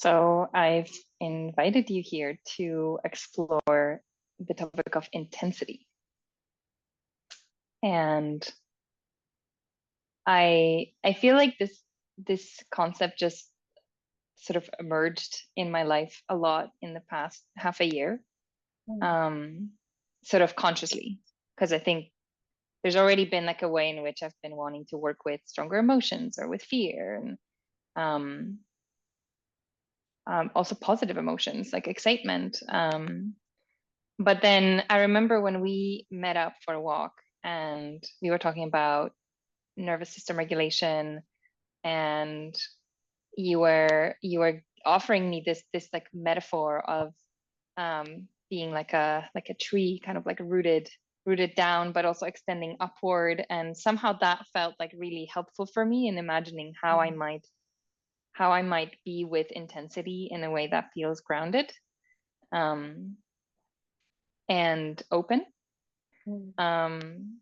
So I've invited you here to explore the topic of intensity. And I feel like this concept just sort of emerged in my life a lot in the past half a year, Mm. um, sort of consciously, because I think there's already been like a way in which I've been wanting to work with stronger emotions or with fear and um, also positive emotions like excitement. But then I remember when we met up for a walk and we were talking about nervous system regulation, and you were offering me this like metaphor of being like a tree, kind of like rooted down, but also extending upward. And somehow that felt like really helpful for me in imagining how I might be with intensity in a way that feels grounded um, and open. Mm. Um,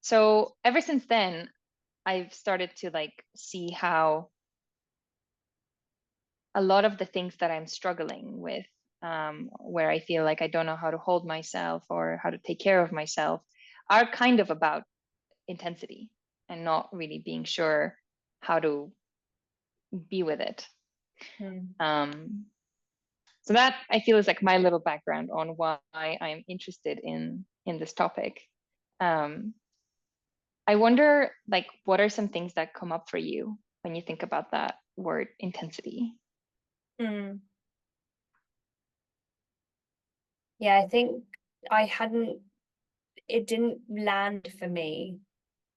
so ever since then, I've started to like see how a lot of the things that I'm struggling with, where I feel like I don't know how to hold myself or how to take care of myself, are kind of about intensity and not really being sure how to be with it. Mm. Um, so that I feel is like my little background on why I'm interested in this topic. Um, I wonder, like, what are some things that come up for you when you think about that word intensity? Mm. Yeah, I think I hadn't, it didn't land for me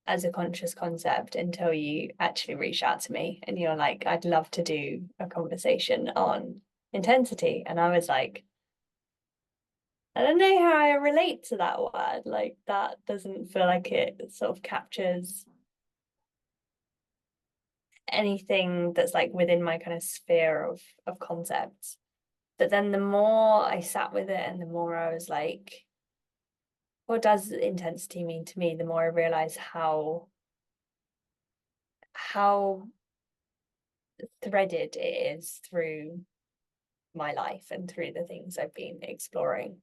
as a conscious concept until you actually reached out to me and you're like, I'd love to do a conversation on intensity. And I was like, I don't know how I relate to that word. Like, that doesn't feel like it sort of captures anything that's like within my kind of sphere of concepts. But then the more I sat with it and the more I was like, what does intensity mean to me? The more I realize how threaded it is through my life and through the things I've been exploring.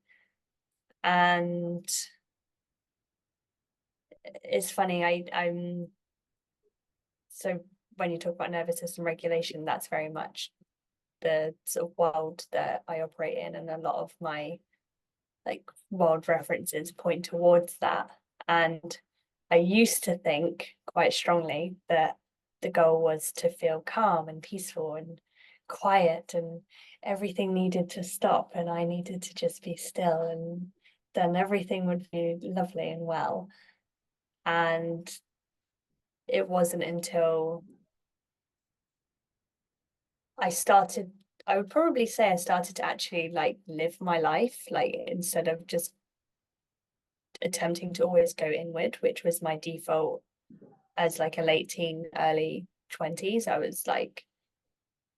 And it's funny, I'm so when you talk about nervous system regulation, that's very much the sort of world that I operate in, and a lot of my like world references point towards that. And I used to think quite strongly that the goal was to feel calm and peaceful and quiet, and everything needed to stop, and I needed to just be still, and then everything would be lovely and well. And it wasn't until I started, I would probably say I started to actually like live my life, like instead of just attempting to always go inward, which was my default as like a late teen, early 20s. I was like,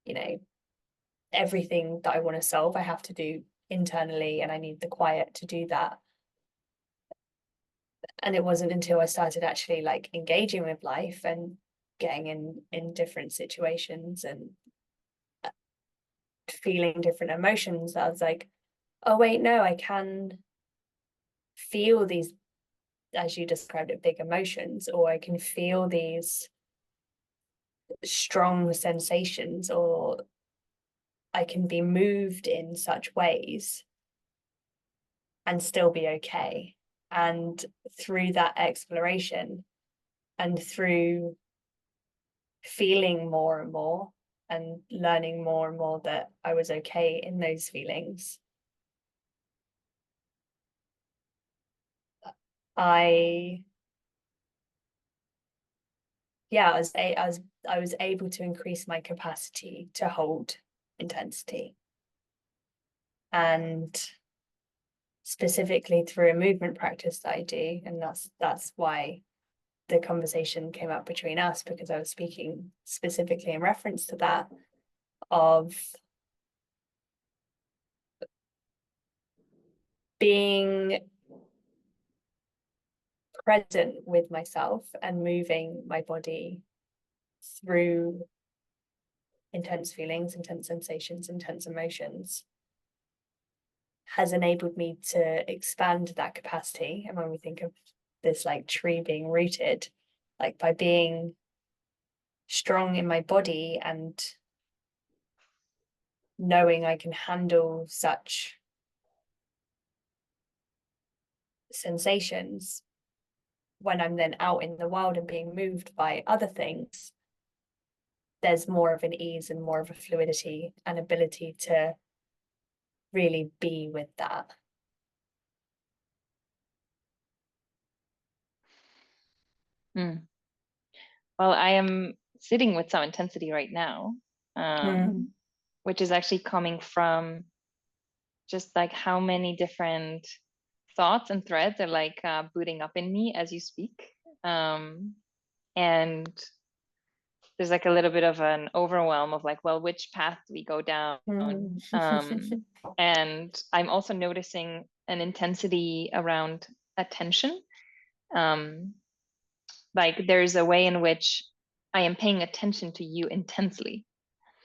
you know, everything that I want to solve, I have to do internally, and I need the quiet to do that. And it wasn't until I started actually like engaging with life and getting in different situations and feeling different emotions that I was like, oh wait, no, I can feel these, as you described it, big emotions, or I can feel these strong sensations, or I can be moved in such ways and still be okay. And through that exploration and through feeling more and more and learning more and more that I was okay in those feelings, I yeah, I was able to increase my capacity to hold intensity. And specifically through a movement practice that I do, and that's why the conversation came up between us, because I was speaking specifically in reference to that, of being present with myself and moving my body through intense feelings, intense sensations, intense emotions has enabled me to expand that capacity. And when we think of this like tree being rooted, like by being strong in my body and knowing I can handle such sensations, when I'm then out in the world and being moved by other things, there's more of an ease and more of a fluidity and ability to really be with that. Mm. Well, I am sitting with some intensity right now, which is actually coming from just like how many different thoughts and threads are like booting up in me as you speak. And there's like a little bit of an overwhelm of like, well, which path do we go down? And I'm also noticing an intensity around attention. Like there's a way in which I am paying attention to you intensely.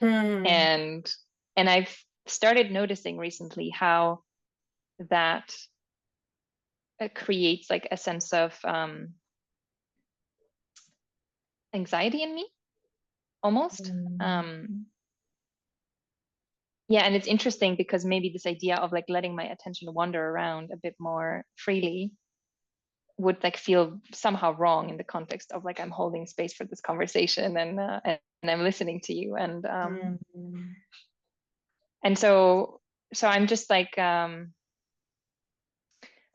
And I've started noticing recently how that creates like a sense of anxiety in me almost. Yeah, and it's interesting because maybe this idea of like letting my attention wander around a bit more freely would like feel somehow wrong in the context of like I'm holding space for this conversation and I'm listening to you and so I'm just like I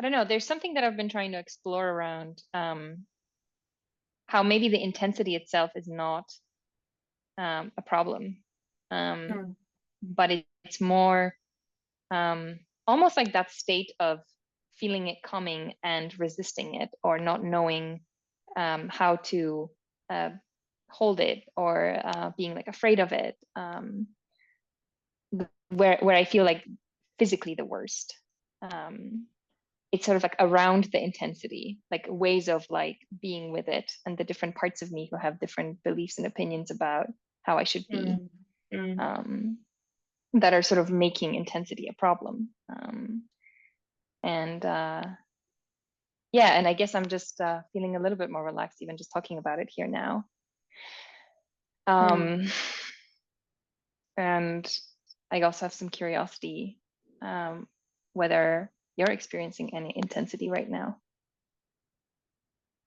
don't know, there's something that I've been trying to explore around how maybe the intensity itself is not a problem, but it's more almost like that state of feeling it coming and resisting it, or not knowing how to hold it, or being like afraid of it, where I feel like physically the worst. It's sort of like around the intensity, like ways of like being with it, and the different parts of me who have different beliefs and opinions about how I should be, that are sort of making intensity a problem. And yeah, and I guess I'm just feeling a little bit more relaxed even just talking about it here now. And I also have some curiosity whether you're experiencing any intensity right now.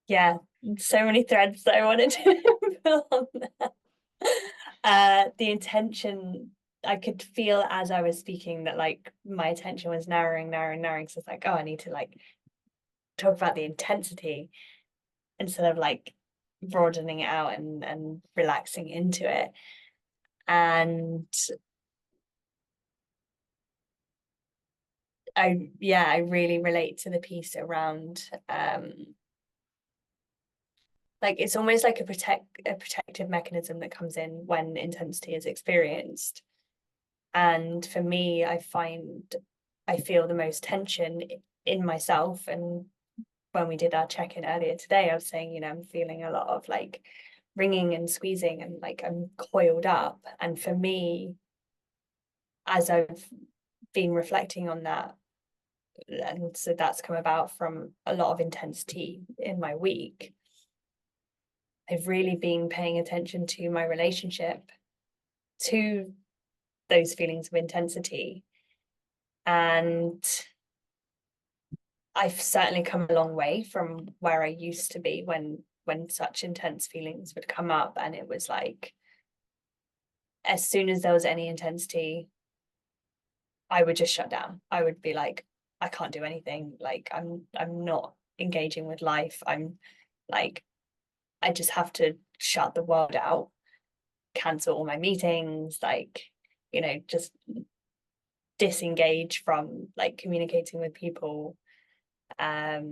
Yeah, so many threads that I wanted to pull on that. The intention, I could feel as I was speaking that like my attention was narrowing. So it's like, oh, I need to like talk about the intensity instead of like broadening it out and relaxing into it. And I really relate to the piece around like it's almost like a protective mechanism that comes in when intensity is experienced. And for me, I feel the most tension in myself. And when we did our check-in earlier today, I was saying, you know, I'm feeling a lot of like wringing and squeezing and like I'm coiled up. And for me, as I've been reflecting on that, and so that's come about from a lot of intensity in my week, I've really been paying attention to my relationship to those feelings of intensity. And I've certainly come a long way from where I used to be when such intense feelings would come up. And it was like, as soon as there was any intensity, I would just shut down. I would be like, I can't do anything. Like I'm not engaging with life. I'm like, I just have to shut the world out, cancel all my meetings, like, you know, just disengage from like communicating with people, have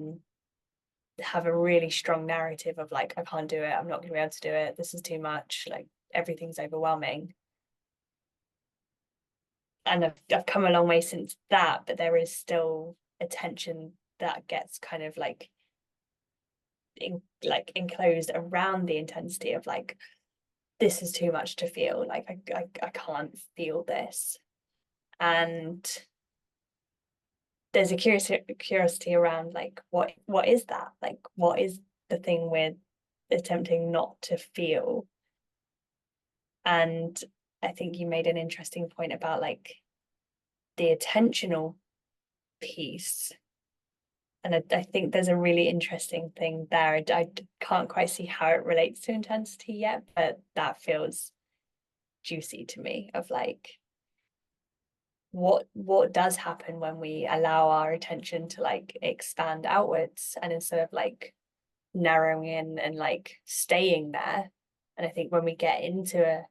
a really strong narrative of like, I can't do it, I'm not gonna be able to do it, this is too much, like everything's overwhelming. And I've come a long way since that, but there is still a tension that gets kind of like enclosed around the intensity of like, this is too much to feel, like I can't feel this. And there's a curiosity around like what is that, like what is the thing we're attempting not to feel. And I think you made an interesting point about like the attentional piece, and I think there's a really interesting thing there. I can't quite see how it relates to intensity yet, but that feels juicy to me, of like what does happen when we allow our attention to like expand outwards, and instead of like narrowing in and like staying there. And I think when we get into a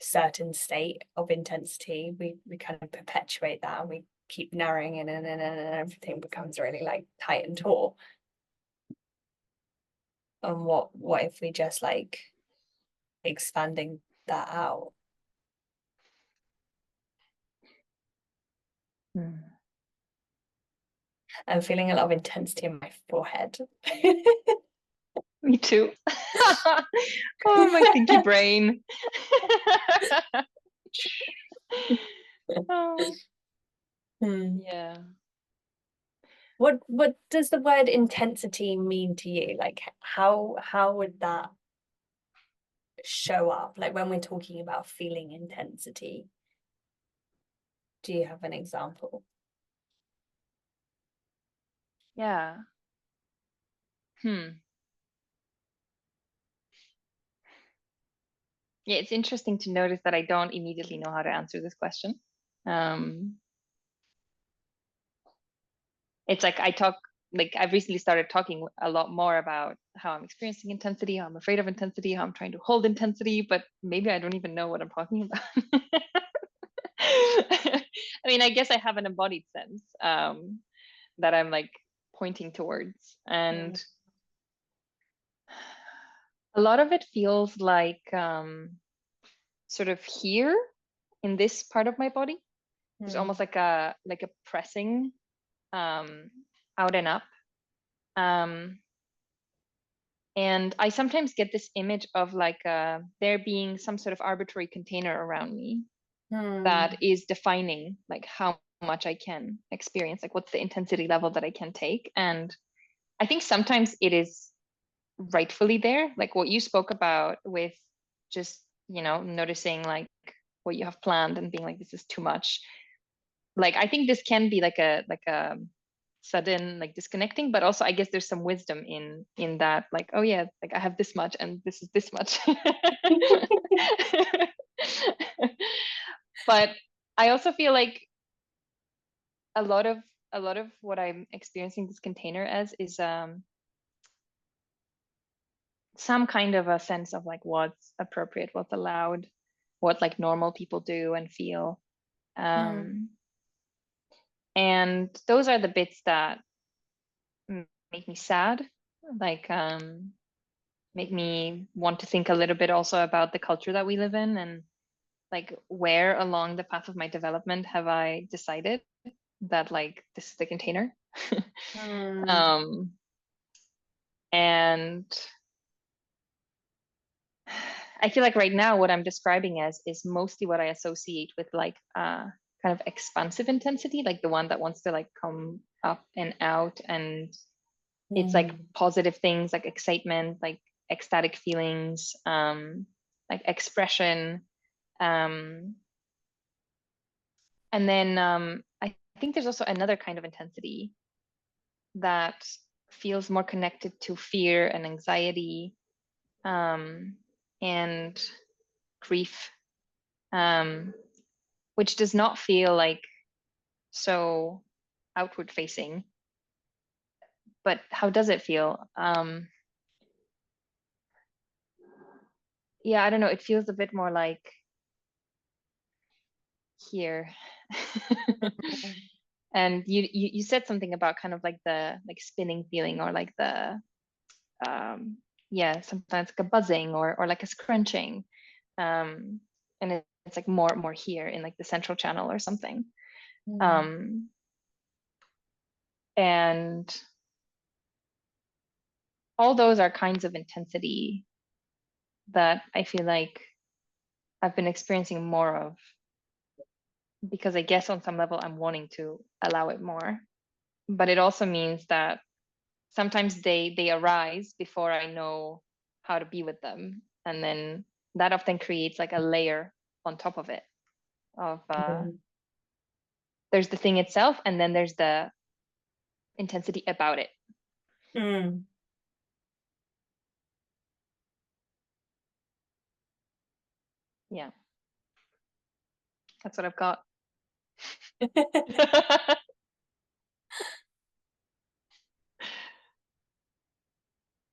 certain state of intensity, we kind of perpetuate that, and we keep narrowing in, and everything becomes really like tight and taut. And what if we just like expanding that out? I'm feeling a lot of intensity in my forehead. Me too. Oh, my thinky brain. Oh, yeah. What does the word intensity mean to you? Like how would that show up? Like when we're talking about feeling intensity, do you have an example? Yeah. Yeah, it's interesting to notice that I don't immediately know how to answer this question. It's like I've recently started talking a lot more about how I'm experiencing intensity, how I'm afraid of intensity, how I'm trying to hold intensity, but maybe I don't even know what I'm talking about. I mean, I guess I have an embodied sense that I'm like pointing towards. And a lot of it feels like sort of here in this part of my body. There's almost like a pressing out and up. And I sometimes get this image of like there being some sort of arbitrary container around me that is defining like how much I can experience, like what's the intensity level that I can take. And I think sometimes it is rightfully there, like what you spoke about with just, noticing like what you have planned and being like, this is too much. Like, I think this can be like a sudden like disconnecting, but also I guess there's some wisdom in that, like, oh yeah, like I have this much and this is this much. But I also feel like a lot of what I'm experiencing this container as is some kind of a sense of like what's appropriate, what's allowed, what like normal people do and feel. And those are the bits that make me sad, like make me want to think a little bit also about the culture that we live in, and like where along the path of my development have I decided that like this is the container. And I feel like right now what I'm describing as is mostly what I associate with like kind of expansive intensity, like the one that wants to like come up and out, and it's like positive things like excitement, like ecstatic feelings, like expression. And then I think there's also another kind of intensity that feels more connected to fear and anxiety, and grief, which does not feel like so outward facing. But how does it feel? Yeah, I don't know. It feels a bit more like here. And you said something about kind of like the like spinning feeling, or like the yeah, sometimes like a buzzing or like a scrunching, and it's like more here in like the central channel or something. And all those are kinds of intensity that I feel like I've been experiencing more of, because I guess on some level I'm wanting to allow it more. But it also means that sometimes they arise before I know how to be with them. And then that often creates like a layer on top of it of there's the thing itself, and then there's the intensity about it. Mm. Yeah. That's what I've got.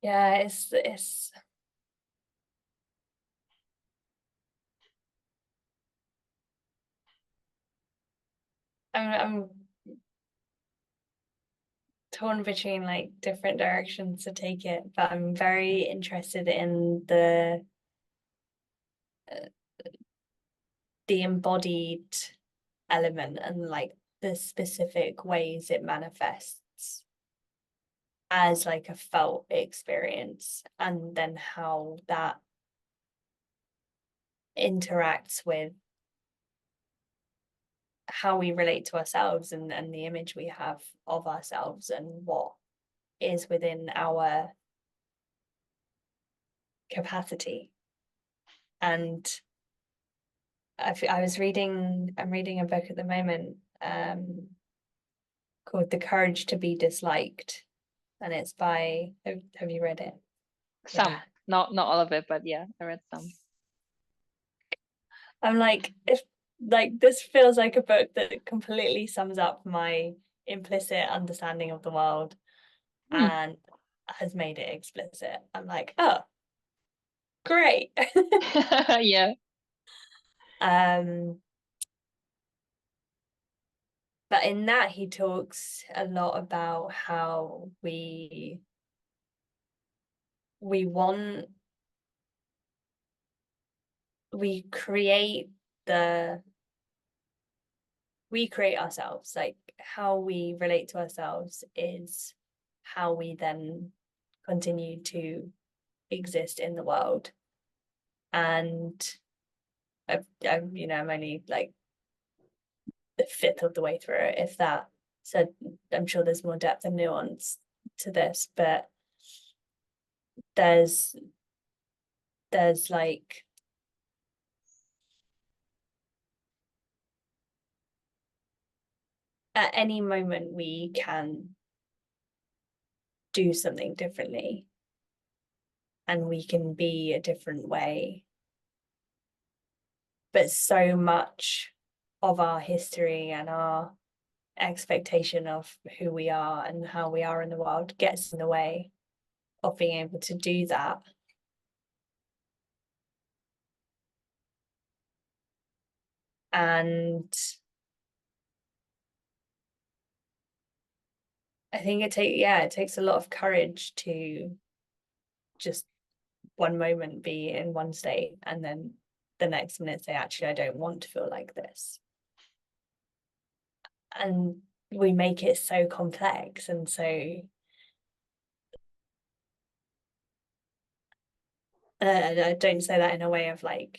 Yeah, it's I'm torn between like different directions to take it, but I'm very interested in the embodied element and like the specific ways it manifests as like a felt experience, and then how that interacts with how we relate to ourselves and the image we have of ourselves and what is within our capacity. And I'm reading a book at the moment called The Courage to Be Disliked, and it's by, have you read it? Some, Yeah. not all of it, but yeah, I read some. I'm like, if like this feels like a book that completely sums up my implicit understanding of the world and has made it explicit. I'm like, oh, great. Yeah. um but in that he talks a lot about how we want we create the we create ourselves, like how we relate to ourselves is how we then continue to exist in the world. And I'm only like the fifth of the way through it, if that. So I'm sure there's more depth and nuance to this, but there's like at any moment we can do something differently and we can be a different way. But so much of our history and our expectation of who we are and how we are in the world gets in the way of being able to do that. And I think it takes a lot of courage to just one moment be in one state and then the next minute say, actually, I don't want to feel like this. And we make it so complex. And so I don't say that in a way of like,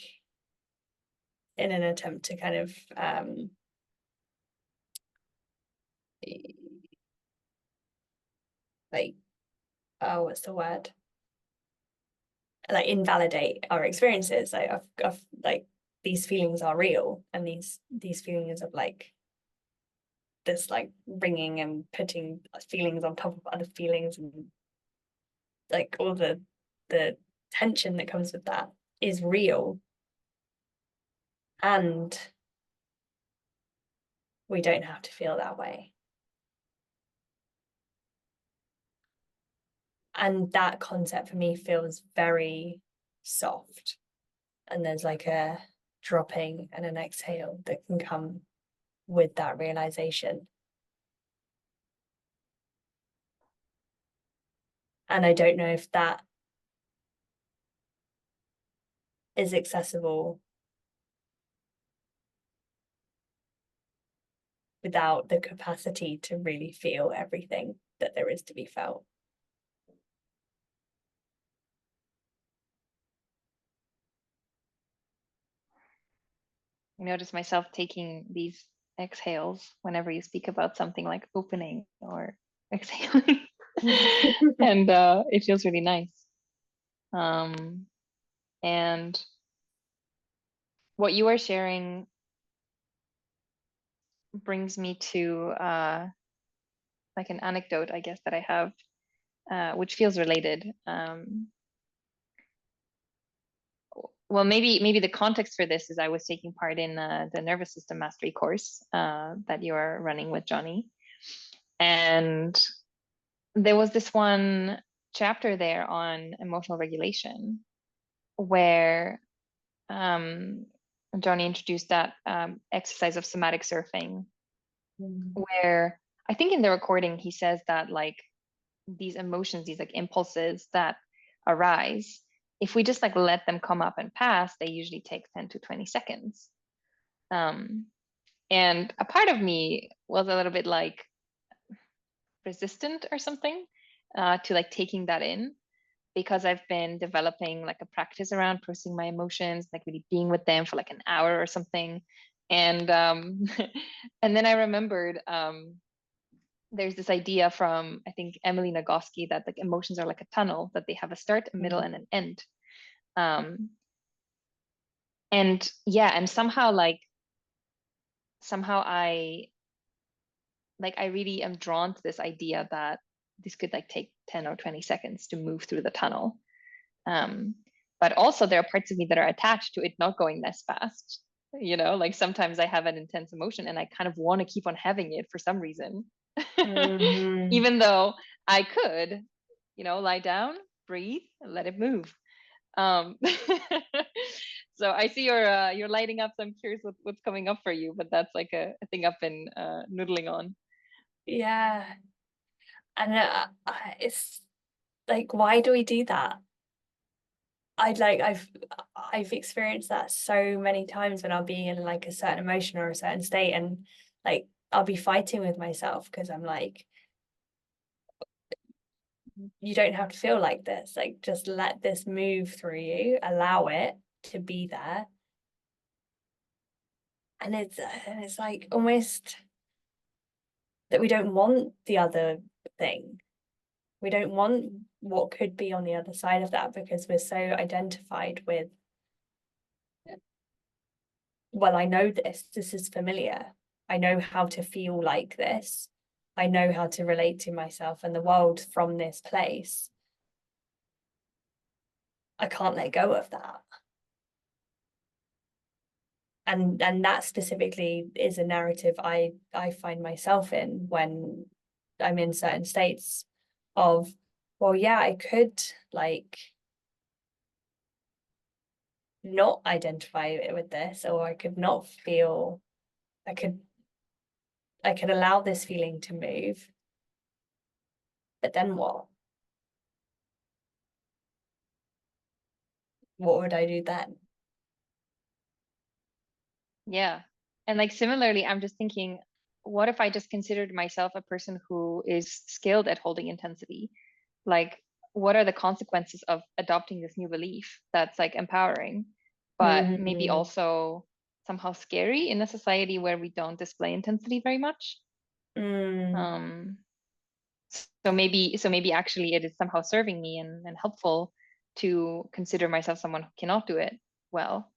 in an attempt to kind of like, oh, what's the word? Like invalidate our experiences. Like of like these feelings are real, and these feelings of like this like ringing and putting feelings on top of other feelings and like all the tension that comes with that is real, and we don't have to feel that way. And that concept for me feels very soft, and there's like a dropping and an exhale that can come with that realization. And I don't know if that is accessible without the capacity to really feel everything that there is to be felt. I notice myself taking these exhales whenever you speak about something like opening or exhaling. And it feels really nice. And what you are sharing brings me to like an anecdote, I guess, that I have, which feels related. Well, maybe the context for this is I was taking part in the nervous system mastery course that you are running with Jonny, and there was this one chapter there on emotional regulation where Jonny introduced that exercise of somatic surfing, where I think in the recording he says that like these emotions, these like impulses that arise, if we just like let them come up and pass, they usually take 10 to 20 seconds. And a part of me was a little bit like resistant or something to like taking that in, because I've been developing like a practice around processing my emotions, like really being with them for like an hour or something. And and then I remembered there's this idea from I think Emily Nagoski that like emotions are like a tunnel, that they have a start, a middle, and an end. Um, and yeah, and somehow I really am drawn to this idea that this could like take 10 or 20 seconds to move through the tunnel. Um, but also there are parts of me that are attached to it not going this fast. You know, like sometimes I have an intense emotion and I kind of want to keep on having it for some reason. Even though I could, you know, lie down, breathe, and let it move. Um, so I see you're lighting up. So I'm curious what's coming up for you. But that's like a thing I've been noodling on. Yeah. And it's like, why do we do that? I've experienced that so many times when I'll be in like a certain emotion or a certain state, and like I'll be fighting with myself because I'm like, you don't have to feel like this. Like, just let this move through you, allow it to be there. And it's like almost that we don't want the other thing. We don't want what could be on the other side of that because we're so identified with, well, I know this is familiar. I know how to feel like this. I know how to relate to myself and the world from this place. I can't let go of that. And that specifically is a narrative I find myself in when I'm in certain states of, well, yeah, I could like not identify with this, or I could not feel, I could allow this feeling to move, but then what would I do then? Yeah. And like similarly, I'm just thinking, what if I just considered myself a person who is skilled at holding intensity? Like, what are the consequences of adopting this new belief that's like empowering, but maybe also somehow scary in a society where we don't display intensity very much? Um, so maybe actually it is somehow serving me and helpful to consider myself someone who cannot do it well,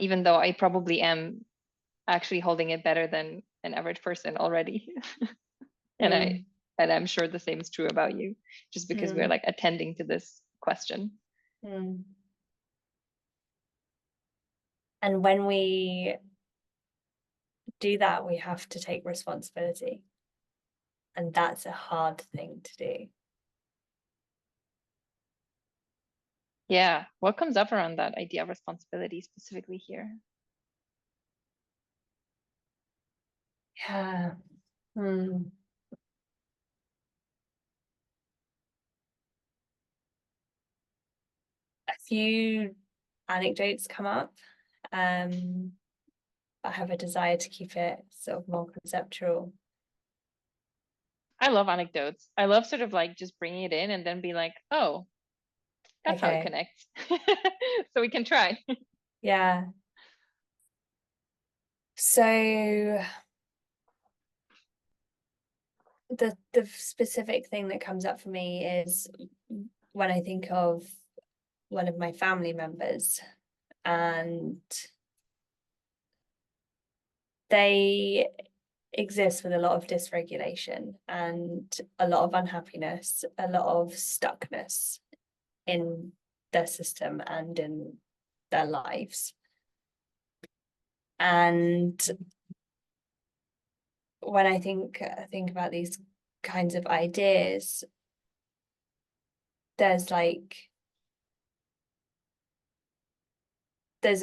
even though I probably am actually holding it better than an average person already. and I and I'm sure the same is true about you, just because we're like attending to this question. And when we do that, we have to take responsibility. And that's a hard thing to do. Yeah. What comes up around that idea of responsibility specifically here? Yeah. A few anecdotes come up. I have a desire to keep it sort of more conceptual. I love anecdotes. I love sort of like just bringing it in and then be like, oh, that's how it Okay. connects. So we can try. Yeah. So the specific thing that comes up for me is when I think of one of my family members, and they exist with a lot of dysregulation and a lot of unhappiness, a lot of stuckness in their system and in their lives. And when I think about these kinds of ideas, there's a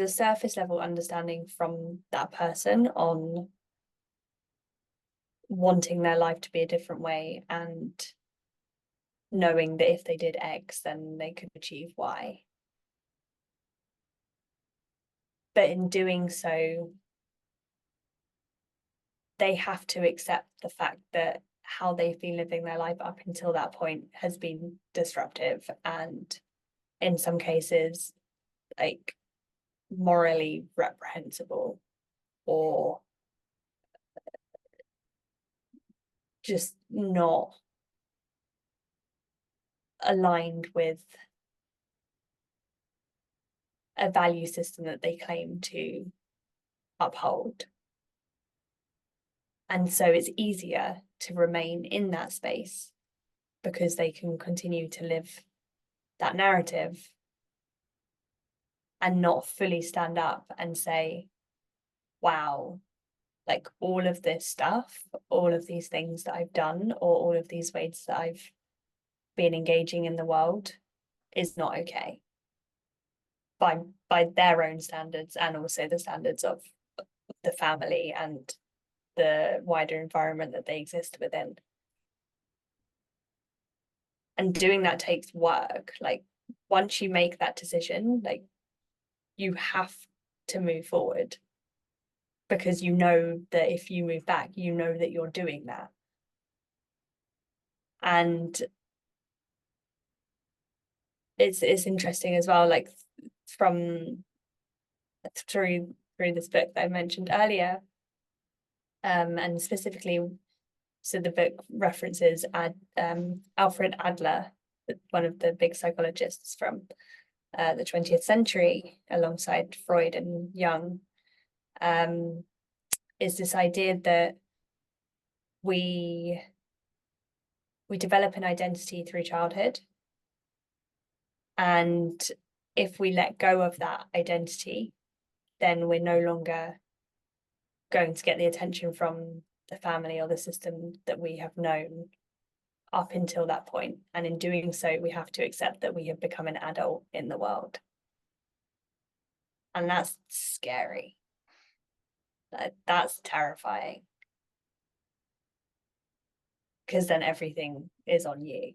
surface level understanding from that person on wanting their life to be a different way and knowing that if they did X, then they could achieve Y. But in doing so, they have to accept the fact that how they've been living their life up until that point has been disruptive and in some cases like morally reprehensible or just not aligned with a value system that they claim to uphold. And so it's easier to remain in that space because they can continue to live that narrative and not fully stand up and say, wow, like all of this stuff, all of these things that I've done, or all of these ways that I've been engaging in the world is not okay by their own standards and also the standards of the family and the wider environment that they exist within. And doing that takes work. Like once you make that decision, like you have to move forward because you know that if you move back, you know that you're doing that. And it's interesting as well, like from through this book that I mentioned earlier, and specifically, so the book references Alfred Adler, one of the big psychologists from the 20th century, alongside Freud and Jung, is this idea that we develop an identity through childhood, and if we let go of that identity, then we're no longer going to get the attention from the family or the system that we have known up until that point. And in doing so, we have to accept that we have become an adult in the world. And that's scary. That's terrifying. Because then everything is on you.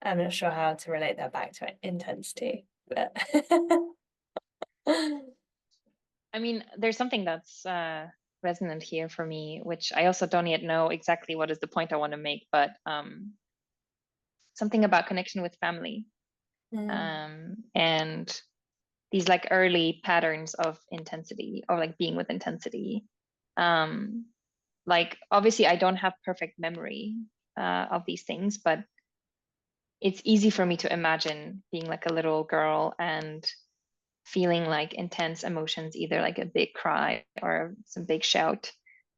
I'm not sure how to relate that back to intensity, but I mean, there's something that's resonant here for me, which I also don't yet know exactly what is the point I want to make, but something about connection with family, and these like early patterns of intensity or like being with intensity. Like obviously I don't have perfect memory of these things, but it's easy for me to imagine being like a little girl and feeling like intense emotions, either like a big cry or some big shout.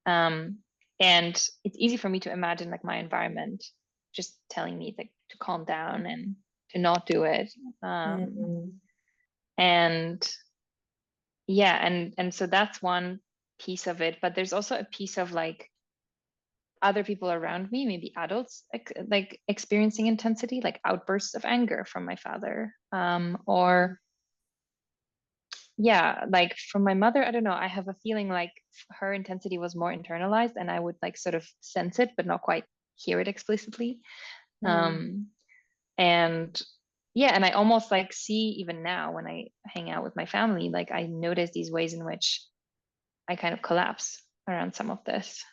And it's easy for me to imagine like my environment just telling me like to calm down and to not do it. And yeah, and so that's one piece of it. But there's also a piece of like other people around me, maybe adults, like experiencing intensity, like outbursts of anger from my father, or yeah, like from my mother, I don't know, I have a feeling like her intensity was more internalized and I would like sort of sense it but not quite hear it explicitly. And yeah, and I almost like see even now when I hang out with my family, like I notice these ways in which I kind of collapse around some of this.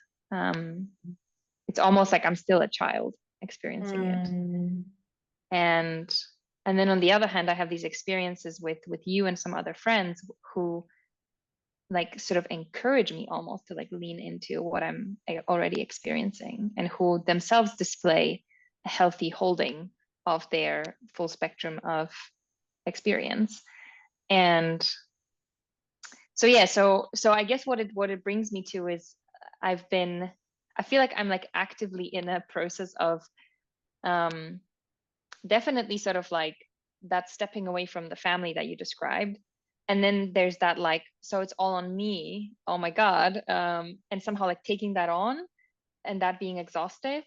It's almost like I'm still a child experiencing it. And then on the other hand, I have these experiences with you and some other friends who like sort of encourage me almost to like lean into what I'm already experiencing, and who themselves display a healthy holding of their full spectrum of experience. And so yeah, so I guess what it brings me to is I feel like I'm like actively in a process of definitely sort of like that stepping away from the family that you described. And then there's that like, so it's all on me, oh my God, and somehow like taking that on and that being exhaustive,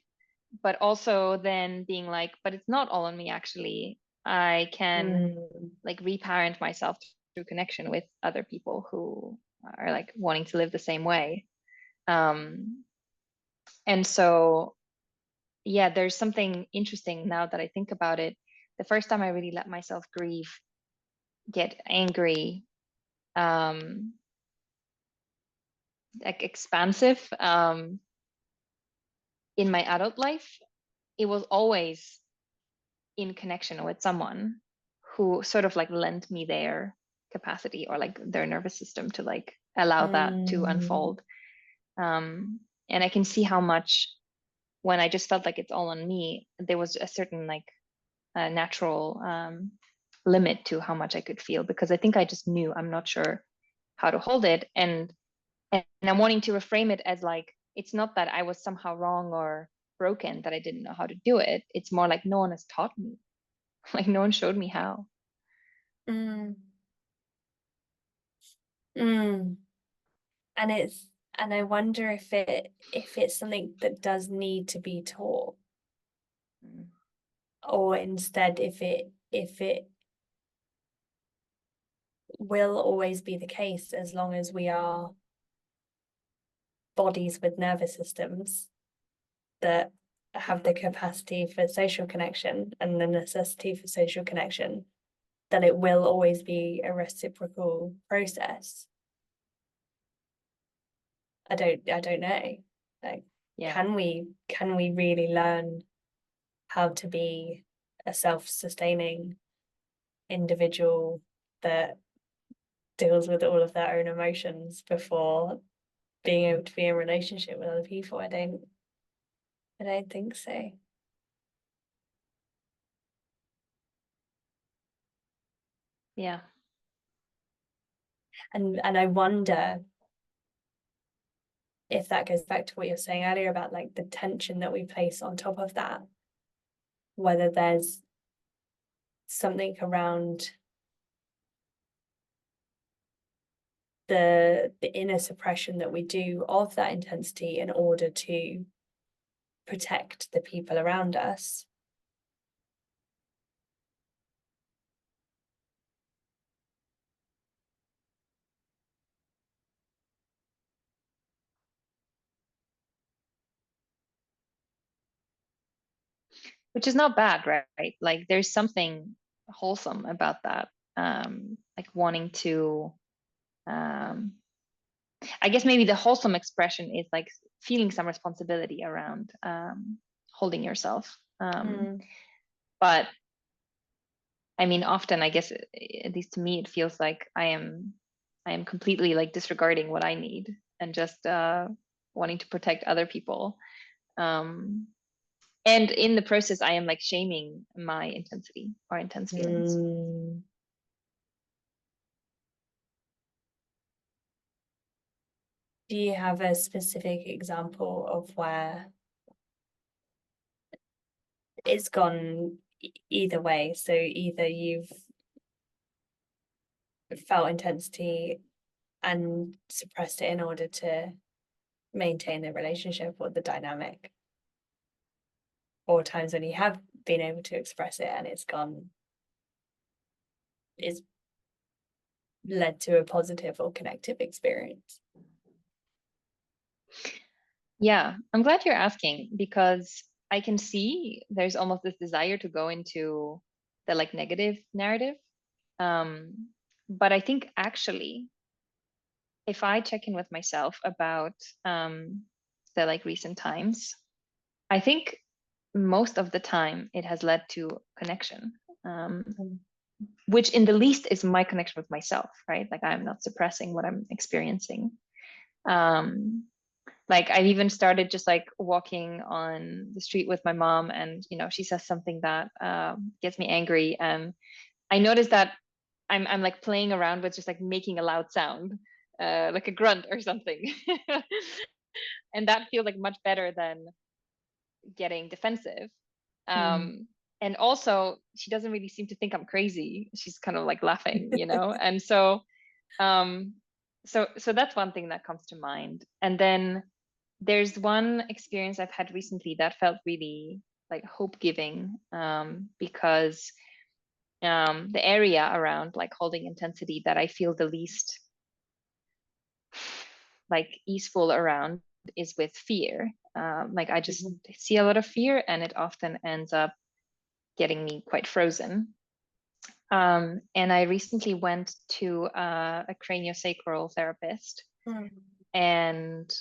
but also then being like, but it's not all on me actually. I can like reparent myself through connection with other people who are like wanting to live the same way. And so yeah, there's something interesting now that I think about it. The first time I really let myself grieve, get angry, like expansive, in my adult life, it was always in connection with someone who sort of like lent me their capacity or like their nervous system to like allow that to unfold. And I can see how much when I just felt like it's all on me, there was a certain like natural limit to how much I could feel, because I think I just knew I'm not sure how to hold it. And I'm wanting to reframe it as like, it's not that I was somehow wrong or broken, that I didn't know how to do it. It's more like no one has taught me. Like no one showed me how. Mm. Mm. And I wonder if it's something that does need to be taught, Mm. or instead if it will always be the case as long as we are bodies with nervous systems that have the capacity for social connection and the necessity for social connection, that it will always be a reciprocal process. I don't know. Like, Yeah. can we really learn how to be a self-sustaining individual that deals with all of their own emotions before being able to be in a relationship with other people? I don't think so. Yeah. And I wonder if that goes back to what you're saying earlier about like the tension that we place on top of that, whether there's something around the inner suppression that we do of that intensity in order to protect the people around us. Which is not bad, right? Like there's something wholesome about that. Like wanting to, I guess maybe the wholesome expression is like feeling some responsibility around holding yourself. But I mean, often I guess, at least to me, it feels like I am completely like disregarding what I need and just wanting to protect other people. And in the process, I am like shaming my intensity or intense feelings. Do you have a specific example of where it's gone either way? So either you've felt intensity and suppressed it in order to maintain the relationship or the dynamic, or times when you have been able to express it and it's led to a positive or connective experience? Yeah, I'm glad you're asking, because I can see there's almost this desire to go into the like negative narrative. But I think actually, if I check in with myself about the like recent times, I think most of the time it has led to connection, which in the least is my connection with myself, right? Like I'm not suppressing what I'm experiencing. Like I've even started just like walking on the street with my mom, and she says something that gets me angry, and I notice that I'm like playing around with just like making a loud sound, like a grunt or something. And that feels like much better than getting defensive. And also she doesn't really seem to think I'm crazy. She's kind of like laughing, and um so that's one thing that comes to mind. And then there's one experience I've had recently that felt really like hope giving, because the area around like holding intensity that I feel the least like easeful around is with fear. Like I just see a lot of fear, and it often ends up getting me quite frozen. And I recently went to a craniosacral therapist, and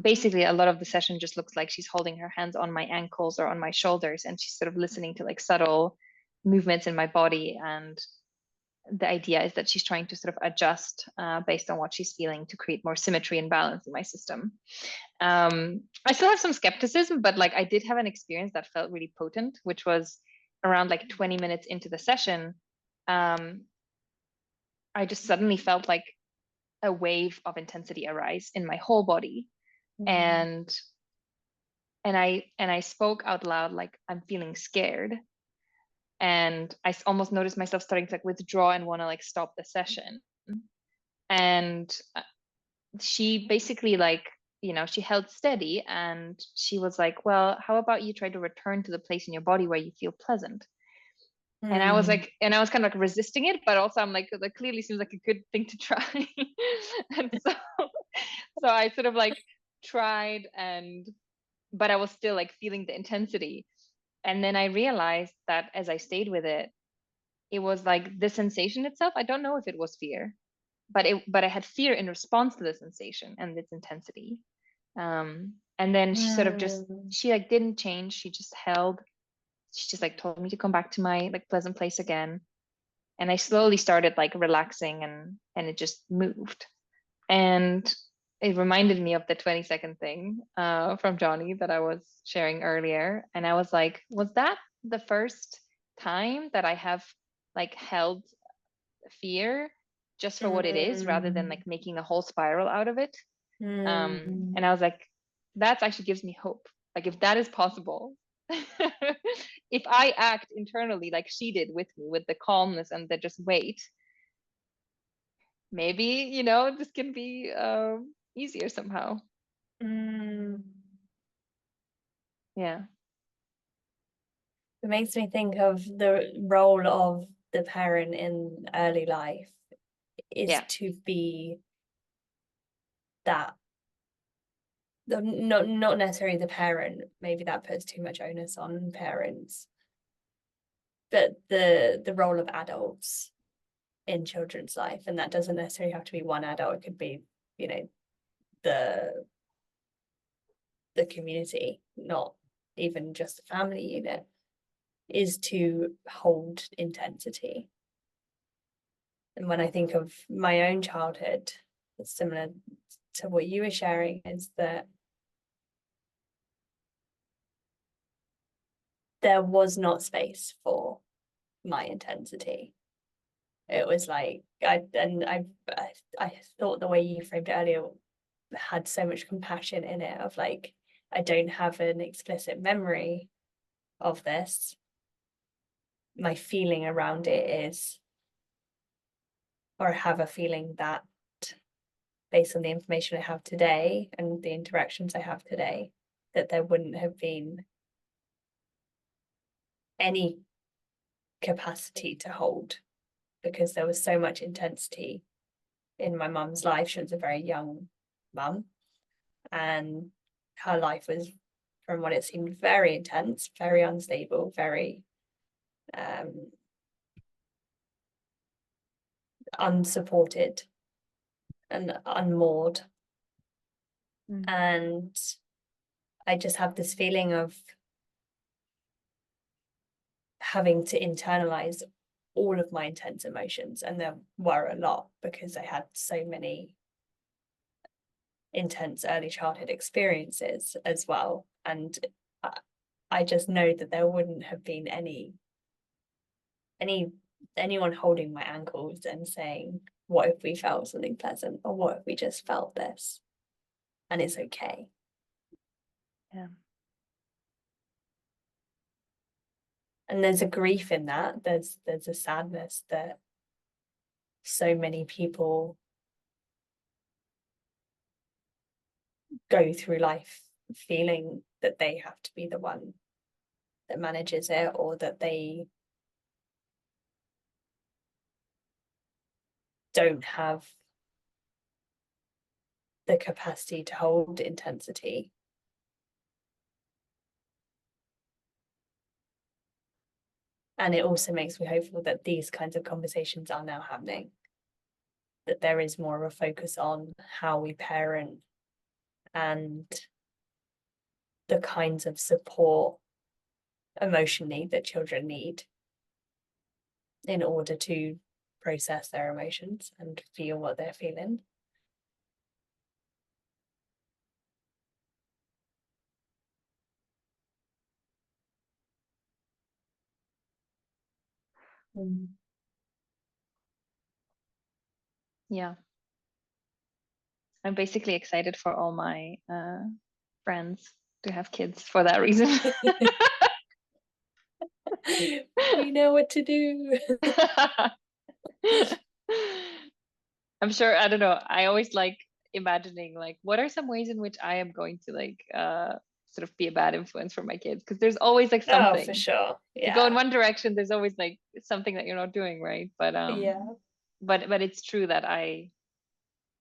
basically a lot of the session just looks like she's holding her hands on my ankles or on my shoulders, and she's sort of listening to like subtle movements in my body. And the idea is that she's trying to sort of adjust based on what she's feeling to create more symmetry and balance in my system. I still have some skepticism, but like I did have an experience that felt really potent, which was around like 20 minutes into the session. I just suddenly felt like a wave of intensity arise in my whole body. And I spoke out loud like I'm feeling scared, and I almost noticed myself starting to like withdraw and want to like stop the session. And she basically like she held steady, and she was like, well, how about you try to return to the place in your body where you feel pleasant. And I was like, and I was kind of like resisting it, but also I'm like, that clearly seems like a good thing to try. And so I sort of like tried, but I was still like feeling the intensity. And then I realized that as I stayed with it, it was like the sensation itself. I don't know if it was fear, but I had fear in response to the sensation and its intensity. And then she sort of just she like didn't change. She just like told me to come back to my like pleasant place again. And I slowly started like relaxing, and it just moved. And it reminded me of the 20-second thing from Jonny that I was sharing earlier. And I was like, was that the first time that I have like held fear just for what it is, rather than like making a whole spiral out of it? And I was like, that actually gives me hope. Like if that is possible, if I act internally like she did with me, with the calmness and the just wait, maybe this can be easier somehow. Yeah. It makes me think of the role of the parent in early life is to be that, not necessarily the parent, maybe that puts too much onus on parents, but the role of adults in children's life. And that doesn't necessarily have to be one adult. It could be the community, not even just the family unit, is to hold intensity. And when I think of my own childhood, it's similar to what you were sharing, is that there was not space for my intensity. It was like I thought the way you framed it earlier had so much compassion in it, of like, I don't have an explicit memory of this. My feeling around it is, or I have a feeling that based on the information I have today and the interactions I have today, that there wouldn't have been any capacity to hold, because there was so much intensity in my mum's life. She was a very young mum, and her life was, from what it seemed, very intense, very unstable, very unsupported and unmoored. And I just have this feeling of having to internalize all of my intense emotions, and there were a lot because I had so many intense early childhood experiences as well. And I just know that there wouldn't have been anyone holding my ankles and saying, what if we felt something pleasant, or what if we just felt this and it's okay. Yeah. And there's a grief in that. There's a sadness that so many people go through life feeling that they have to be the one that manages it, or that they don't have the capacity to hold intensity. And it also makes me hopeful that these kinds of conversations are now happening, that there is more of a focus on how we parent and the kinds of support emotionally that children need in order to process their emotions and feel what they're feeling. Yeah. I'm basically excited for all my friends to have kids for that reason. We know what to do. I'm sure, I don't know. I always like imagining like what are some ways in which I am going to like sort of be a bad influence for my kids, because there's always like Oh, for something. sure. You go in Yeah. one direction, there's always like something that you're not doing right. Yeah. But it's true that I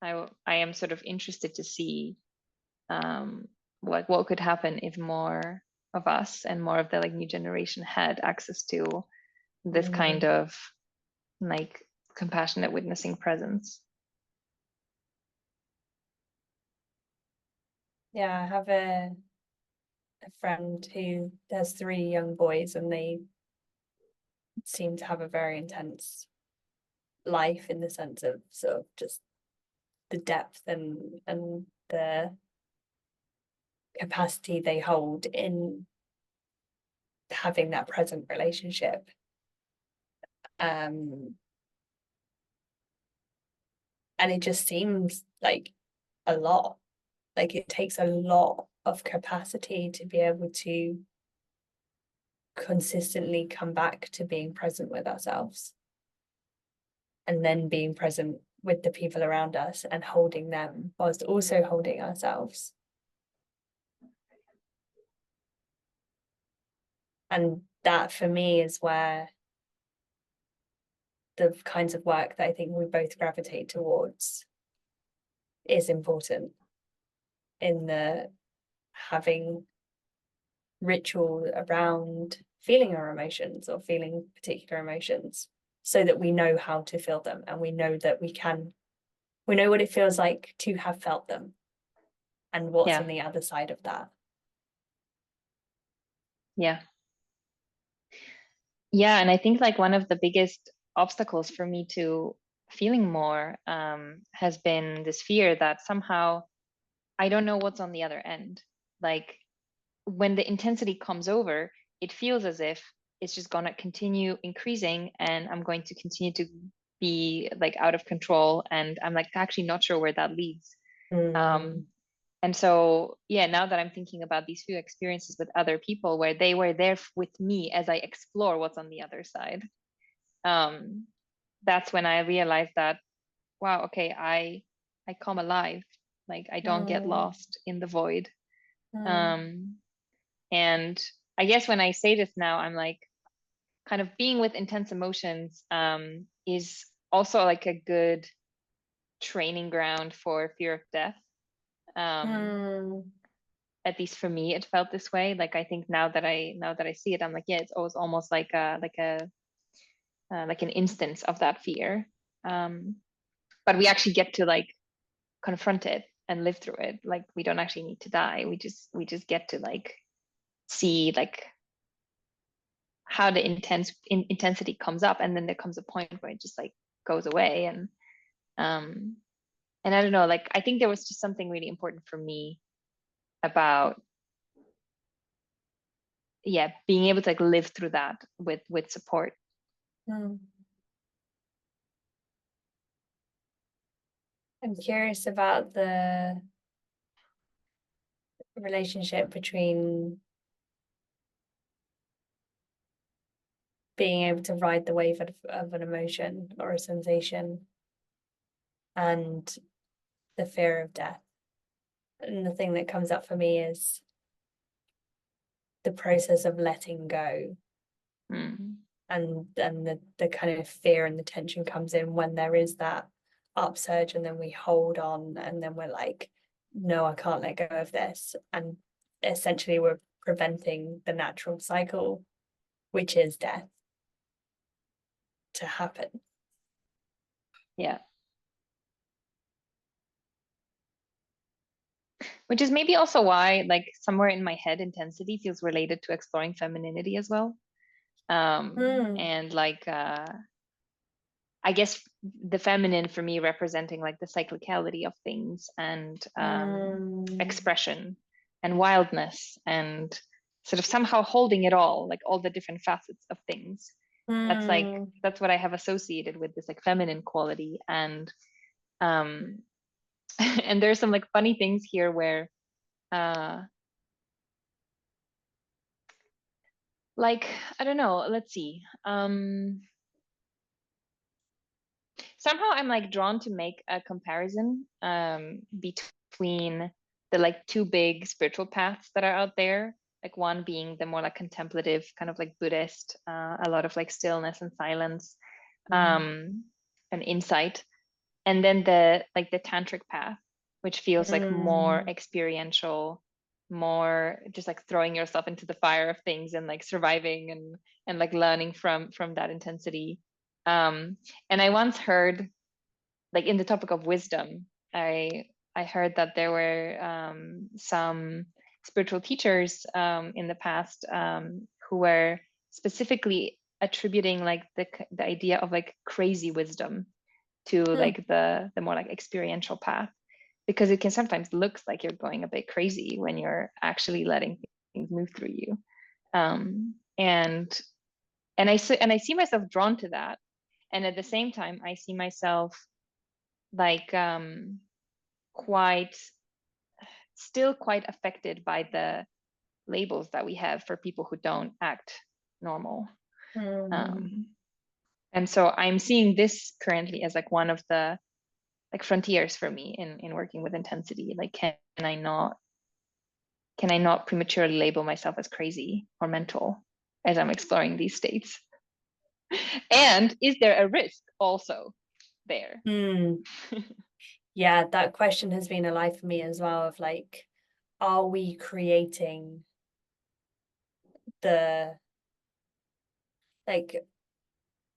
am sort of interested to see like what could happen if more of us and more of the like new generation had access to this kind of like compassionate witnessing presence. Yeah, I have a friend who has 3 young boys, and they seem to have a very intense life in the sense of sort of just the depth and the capacity they hold in having that present relationship. And it just seems like a lot. Like it takes a lot of capacity to be able to consistently come back to being present with ourselves, and then being present with the people around us and holding them whilst also holding ourselves. And that for me is where the kinds of work that I think we both gravitate towards is important, in the having ritual around feeling our emotions or feeling particular emotions, so that we know how to feel them, and we know that we know what it feels like to have felt them and what's Yeah. on the other side of that. Yeah. Yeah. And I think like one of the biggest obstacles for me to feeling more has been this fear that somehow I don't know what's on the other end. Like when the intensity comes over, it feels as if it's just going to continue increasing and I'm going to continue to be like out of control. And I'm like actually not sure where that leads. And so, yeah, now that I'm thinking about these few experiences with other people where they were there with me as I explore what's on the other side, um, that's when I realized that, wow, okay, I come alive. Like I don't get lost in the void. Um, and I guess when I say this now, I'm like, kind of being with intense emotions is also like a good training ground for fear of death. At least for me, it felt this way. Like I think now that I see it, I'm like, yeah, it's almost like like an instance of that fear. But we actually get to like confront it live through it. Like we don't actually need to die. We just get to like see like how the intensity comes up, and then there comes a point where it just like goes away. And I don't know, like I think there was just something really important for me about being able to like live through that with support. I'm curious about the relationship between being able to ride the wave of an emotion or a sensation and the fear of death. And the thing that comes up for me is the process of letting go. And the kind of fear and the tension comes in when there is that upsurge, and then we hold on, and then we're like, no, I can't let go of this. And essentially we're preventing the natural cycle, which is death, to happen. Yeah. Which is maybe also why, like, somewhere in my head, intensity feels related to exploring femininity as well. And like, I guess the feminine for me representing like the cyclicality of things, and expression and wildness, and sort of somehow holding it all, like all the different facets of things. That's what I have associated with this like feminine quality. And and there's some like funny things here where like, I don't know, let's see. Somehow I'm like drawn to make a comparison between the like two big spiritual paths that are out there. Like one being the more like contemplative, kind of like Buddhist, a lot of like stillness and silence, and insight. And then the like the tantric path, which feels like more experiential, more just like throwing yourself into the fire of things and like surviving and like learning from that intensity. And I once heard, like in the topic of wisdom, I heard that there were some spiritual teachers in the past who were specifically attributing like the idea of like crazy wisdom to like the more like experiential path, because it can sometimes look like you're going a bit crazy when you're actually letting things move through you. And I see myself drawn to that, and at the same time I see myself like still quite affected by the labels that we have for people who don't act normal. And so I'm seeing this currently as like one of the like frontiers for me in working with intensity. Like, can I not prematurely label myself as crazy or mental as I'm exploring these states? And is there a risk also there? Yeah, that question has been alive for me as well, of like, are we creating the, like,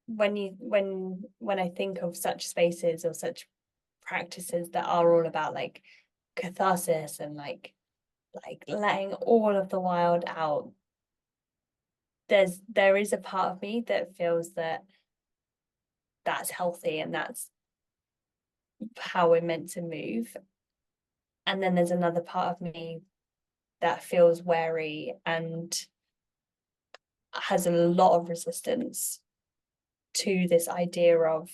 when I think of such spaces or such practices that are all about like catharsis and like letting all of the wild out, there is a part of me that feels that that's healthy and that's how we're meant to move. And then there's another part of me that feels wary and has a lot of resistance to this idea of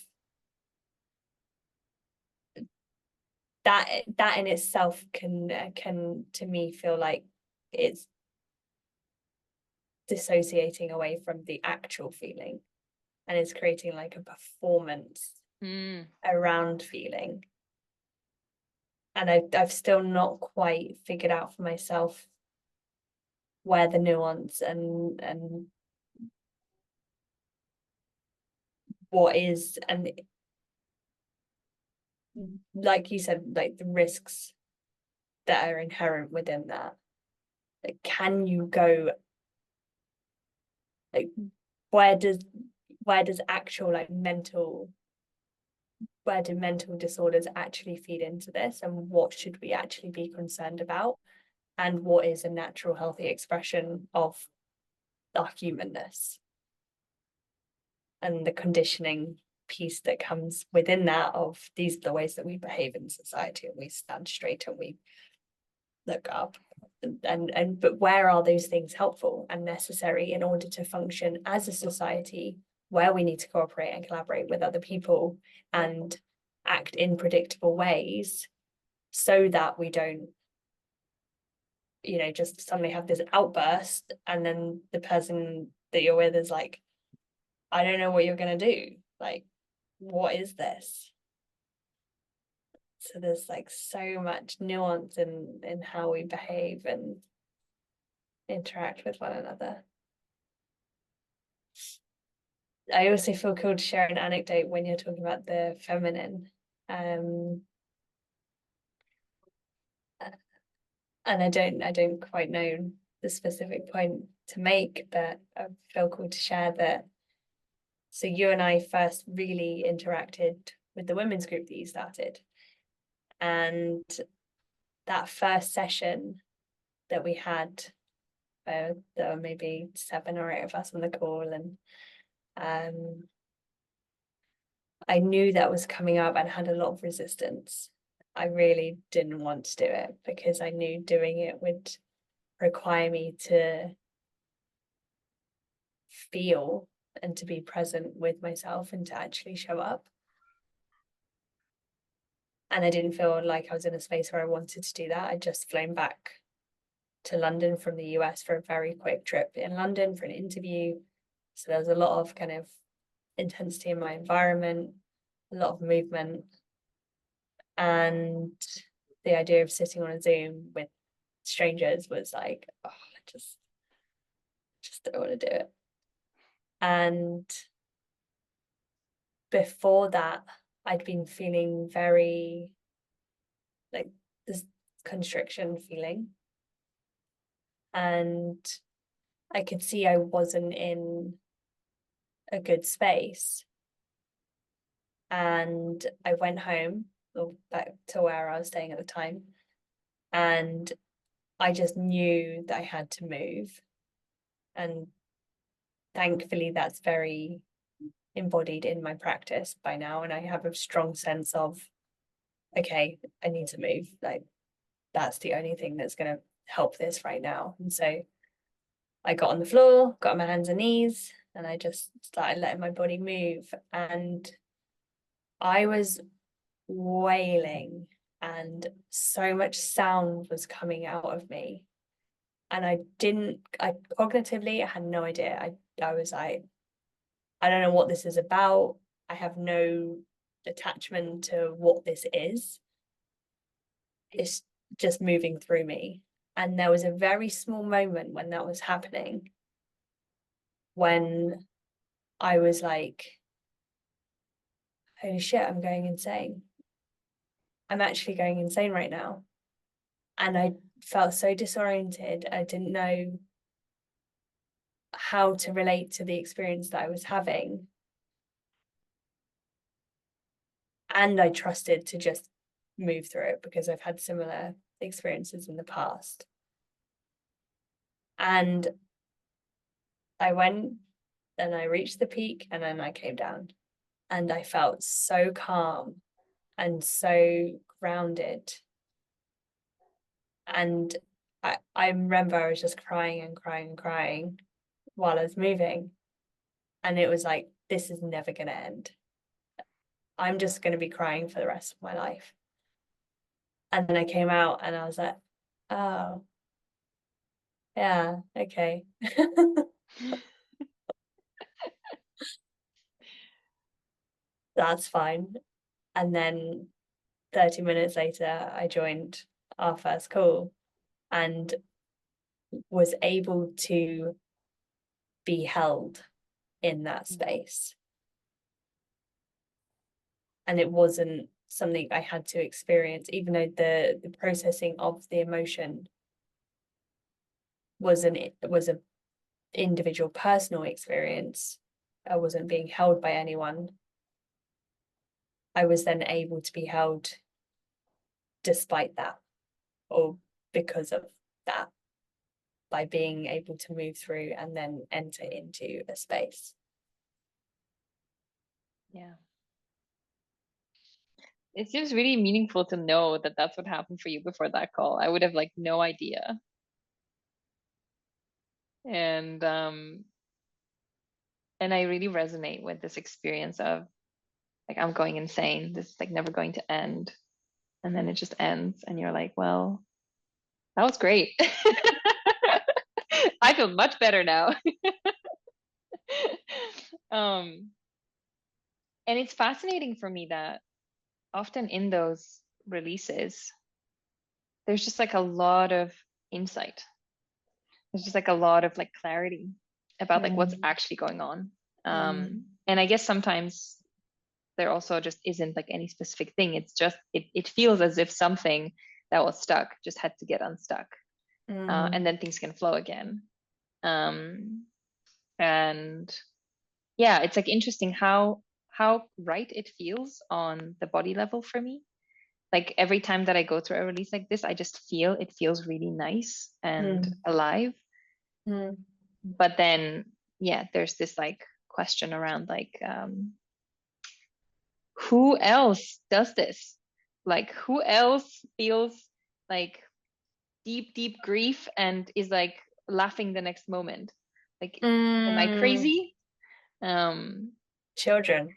that in itself can to me feel like it's dissociating away from the actual feeling, and it's creating like a performance around feeling. And I've still not quite figured out for myself where the nuance and what is, and like you said, like the risks that are inherent within that. Like, can you go, like, where does actual like mental where do mental disorders actually feed into this, and what should we actually be concerned about, and what is a natural, healthy expression of our humanness and the conditioning piece that comes within that, of these are the ways that we behave in society, and we stand straight and we look up, and but where are those things helpful and necessary in order to function as a society where we need to cooperate and collaborate with other people and act in predictable ways, so that we don't, you know, just suddenly have this outburst and then the person that you're with is like, I don't know what you're going to do, like, what is this? So there's like so much nuance in how we behave and interact with one another. I also feel called to share an anecdote when you're talking about the feminine. And I don't quite know the specific point to make, but I feel called to share that. So you and I first really interacted with the women's group that you started. And that first session that we had, there were maybe 7 or 8 of us on the call, and I knew that was coming up and had a lot of resistance. I really didn't want to do it because I knew doing it would require me to feel and to be present with myself and to actually show up. And I didn't feel like I was in a space where I wanted to do that. I'd just flown back to London from the US for a very quick trip in London for an interview. So there was a lot of kind of intensity in my environment, a lot of movement. And the idea of sitting on a Zoom with strangers was like, oh, I just don't want to do it. And before that, I'd been feeling very like this constriction feeling. And I could see I wasn't in a good space. And I went home, or back to where I was staying at the time, and I just knew that I had to move. And thankfully, that's very embodied in my practice by now. And I have a strong sense of, okay, I need to move. Like, that's the only thing that's going to help this right now. And so I got on the floor, got on my hands and knees, and I just started letting my body move. And I was wailing, and so much sound was coming out of me. And I cognitively, I had no idea. I was like, I don't know what this is about. I have no attachment to what this is. It's just moving through me. And there was a very small moment when that was happening, when I was like, holy shit, I'm going insane. I'm actually going insane right now. And I felt so disoriented. I didn't know how to relate to the experience that I was having. And I trusted to just move through it because I've had similar experiences in the past. And I went and I reached the peak, and then I came down, and I felt so calm and so grounded. And I remember I was just crying and crying and crying while I was moving. And it was like, this is never going to end. I'm just going to be crying for the rest of my life. And then I came out and I was like, oh, yeah, okay. That's fine. And then 30 minutes later, I joined our first call and was able to be held in that space. And it wasn't something I had to experience, even though the processing of the emotion was an individual personal experience. I wasn't being held by anyone. I was then able to be held despite that, or because of that, by being able to move through and then enter into a space. Yeah. It seems really meaningful to know that that's what happened for you before that call. I would have like no idea. And I really resonate with this experience of like, I'm going insane. This is like never going to end. And then it just ends and you're like, well, that was great. I feel much better now. um and it's fascinating for me that often in those releases there's just like a lot of insight. There's just like a lot of like clarity about like what's actually going on. And I guess sometimes there also just isn't like any specific thing. It's just it feels as if something that was stuck just had to get unstuck. And then things can flow again. And yeah, it's like interesting how right it feels on the body level for me. Like every time that I go through a release like this, I just feel it feels really nice and alive. But then yeah, there's this like question around like who else does this? Like who else feels like deep grief and is like laughing the next moment? Like am I crazy? Children.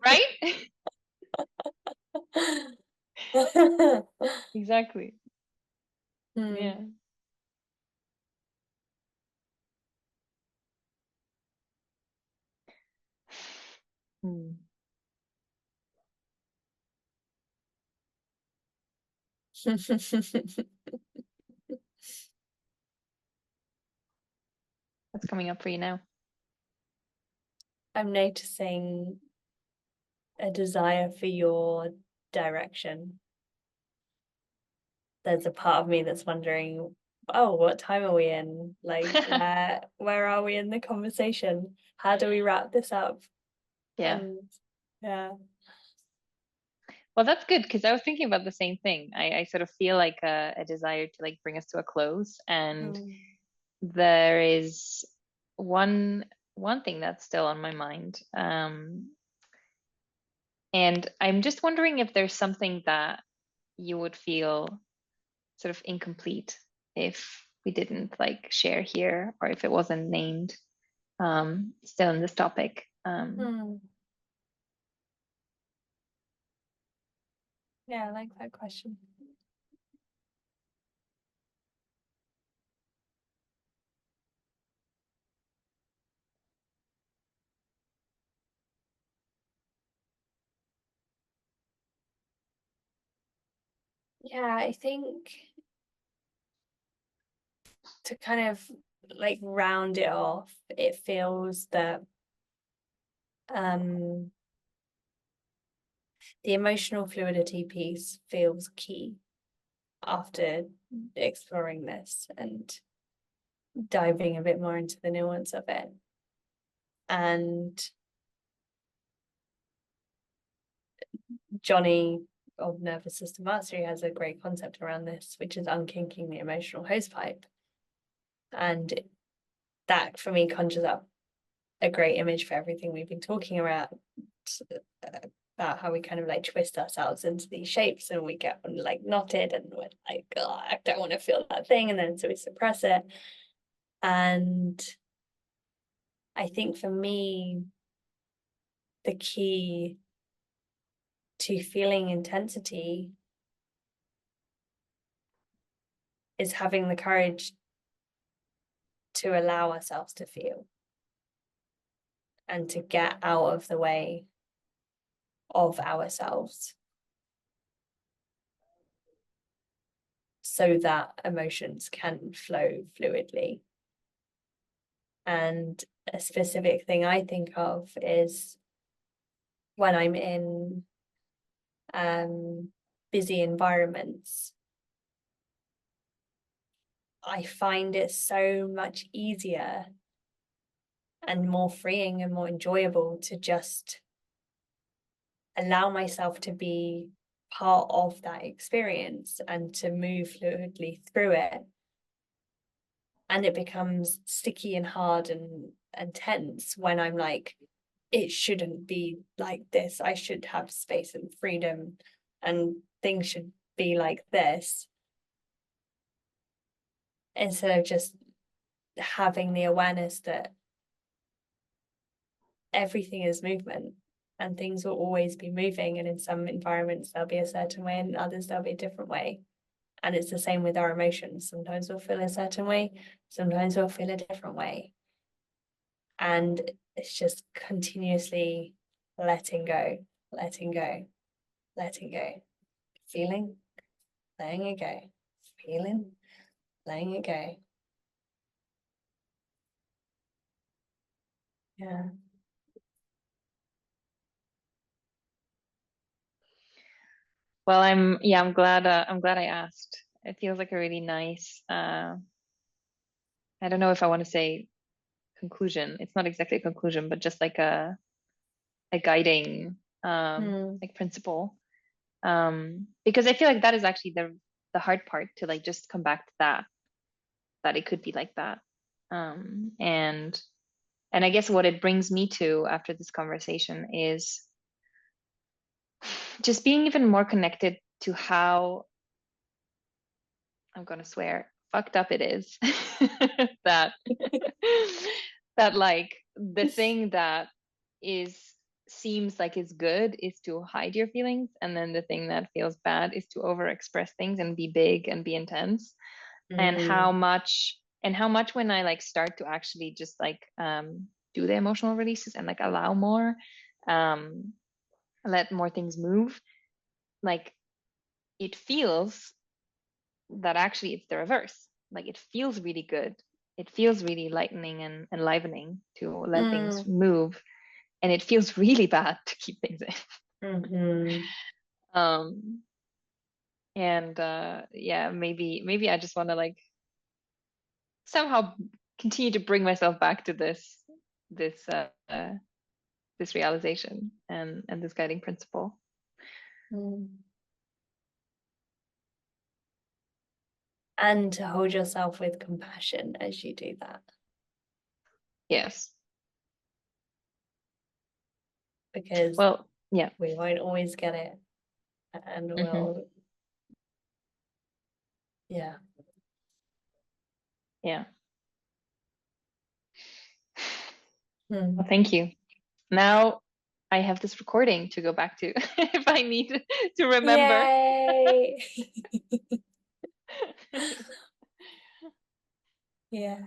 Right? Exactly. Yeah. Hmm. What's coming up for you now? I'm noticing a desire for your direction. There's a part of me that's wondering, oh, what time are we in? Like, where are we in the conversation? How do we wrap this up? Yeah. And yeah. Well, that's good because I was thinking about the same thing. I sort of feel like a desire to like bring us to a close, and there is one thing that's still on my mind, and I'm just wondering if there's something that you would feel sort of incomplete if we didn't like share here, or if it wasn't named still in this topic. Yeah, I like that question. Yeah, I think to kind of like round it off, it feels that the emotional fluidity piece feels key after exploring this and diving a bit more into the nuance of it. And Jonny of Nervous System Mastery has a great concept around this, which is unkinking the emotional hosepipe. And that for me conjures up a great image for everything we've been talking about how we kind of like twist ourselves into these shapes and we get like knotted and we're like, oh, I don't want to feel that thing, and then so we suppress it. And I think for me, the key to feeling intensity is having the courage to allow ourselves to feel and to get out of the way of ourselves so that emotions can flow fluidly. And a specific thing I think of is when I'm in busy environments, I find it so much easier and more freeing and more enjoyable to just allow myself to be part of that experience and to move fluidly through it. And it becomes sticky and hard and tense when I'm like, it shouldn't be like this. I should have space and freedom and things should be like this. Instead of just having the awareness that everything is movement and things will always be moving, and in some environments they'll be a certain way and in others they'll be a different way. And it's the same with our emotions. Sometimes we'll feel a certain way, sometimes we'll feel a different way. And it's just continuously letting go, letting go, letting go, feeling, letting it go, feeling, letting it go. Yeah. Well, I'm glad I asked. It feels like a really nice I don't know if I want to say conclusion. It's not exactly a conclusion, but just like a guiding like principle. Because I feel like that is actually the hard part, to like just come back to that it could be like that. And I guess what it brings me to after this conversation is just being even more connected to how, I'm gonna swear, fucked up it is that that like the thing that is seems like it's good is to hide your feelings, and then the thing that feels bad is to overexpress things and be big and be intense. And how much when I like start to actually just like do the emotional releases and like allow more, um let more things move, like it feels that actually it's the reverse. Like it feels really good. It feels really lightening and enlivening to let things move. And it feels really bad to keep things in. Um, and yeah, maybe I just want to like somehow continue to bring myself back to this this realization and this guiding principle. And to hold yourself with compassion as you do that. Yes. Because well, yeah, we won't always get it. And we'll, yeah. Yeah. Well, thank you. Now I have this recording to go back to if I need to remember. Yay! Yeah.